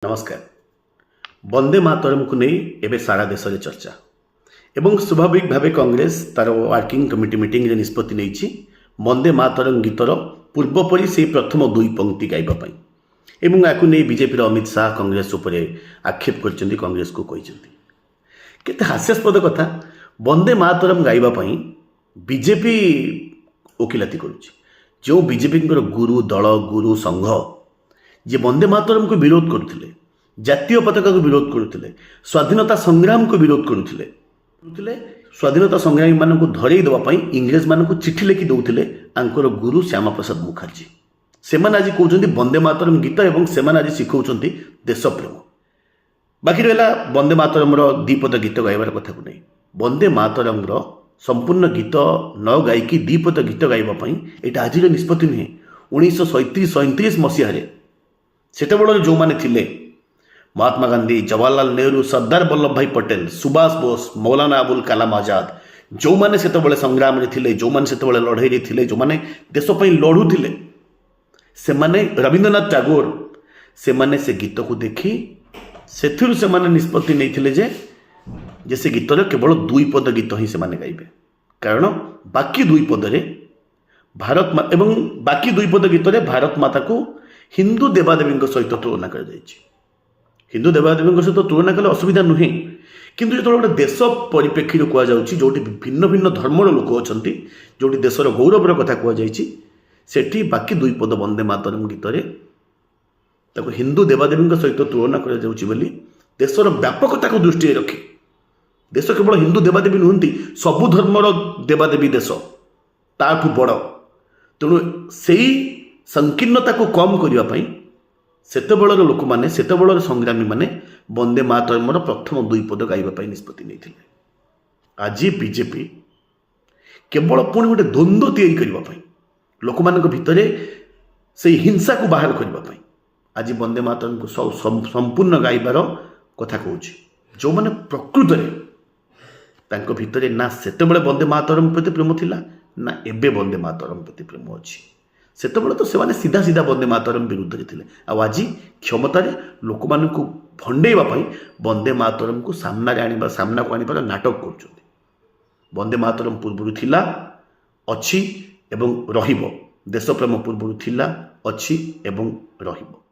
नमस्कार। वंदे मातरम को नहीं एवं सारा देश में चर्चा एवं स्वाभाविक भाव कांग्रेस तार वर्किंग कमिटी मीटिंग निष्पत्ति नहीं वंदे मातरम गीतर पूर्वपरी से प्रथम दुई पंक्ति गाइबापी एवं या नहीं बीजेपी अमित शाह कांग्रेस उपर आक्षेप कर कांग्रेस को कहते हास्यास्पद कथा वंदे मातरम गाइबापी बीजेपी ओकिलाती करुच्ची जो बीजेपी गुरु दल गुरु संघ जे वंदे मातरम को विरोध करुले जातीय पताका को विरोध करुले स्वाधीनता संग्राम को विरोध करुले स्वाधीनता संग्रामी मान धरई देवाई इंग्रेज मान चिठी लिखि दौले आंकर गुरु श्यामा प्रसाद मुखर्जी से आज कहते वंदे मातरम गीत और से आज शिखा देशप्रेम बाकी रहा वंदे मातरम दीपद गीत गाइबार कथा को नहीं वंदे मातरम संपूर्ण गीत न गायिकी दीपद गीत गाइबापी यहाँ आज निष्पत्ति नुहे 1937 मसीह सेतबेल जो मैंने थिले महात्मा गांधी जवाहरलाल नेहरू सरदार वल्लभ भाई पटेल सुभाष बोस मौलाना अबुल कलाम आजाद जो मैंने सेतबेले संग्राम थे जो मैंने सेतबेले लड़ाई थे जो मैंने देशपाई लड़ुले से माने रवींद्रनाथ टैगोर से माने से गीत को देखी से माने निष्पत्ति नहीं जे से गीतर केवल दुई पद गीत ही से माने गाइबे कारण बाकी दुई पदरे भारत एवं बाकी दुई पद गीत भारत माता को हिंदू देवादेवी सहित तुलना कर हिंदू देवादेवी सहित तुलना कले असुविधा नुहे किंतु जो गोटे देश परिप्रेक्षी कहुच्छी जो भिन्न भिन्न धर्मर लोक अच्छा जो देशर गौरवर कथा कहुच्छी बाकी दुई पद वंदे मातरम गीत हिंदू देवादेवी सहित तुलना कर देशर व्यापकता को दृष्टि रखी देश केवल हिंदू देवादेवी नुहति सबु धर्मर देवादेवी देश ताठू बड़ तेणु से संकीर्णता को कम करने सेतबेलर लोक मैंने सेतबेलर संग्रामी मैंने वंदे मातरम प्रथम दुई पद गाइबापी निष्पत्ति नहीं आज बीजेपी केवल पुणी गोटे द्वंद्व तैयारी करने लोक मान भितर से हिंसा को बाहर करने आज वंदे मातरम को संपूर्ण गाइबार कथा कहूँ जो मैंने प्रकृत में भितर ना सेतबेले वंदे मातरम प्रति प्रेम थिला ना एबे वंदे मातरम प्रति प्रेम अच्छी सेतबेले तो से सीधा सीधा वंदे मातरम विरुद्ध थे आज क्षमतार लोक मान भंडेवाई वंदे मातरम को सामना को आने नाटक कर वंदे मातरम पूर्व थिला अच्छी एवं रहिबो देशप्रेम पूर्व थिला अच्छी एवं रहिबो।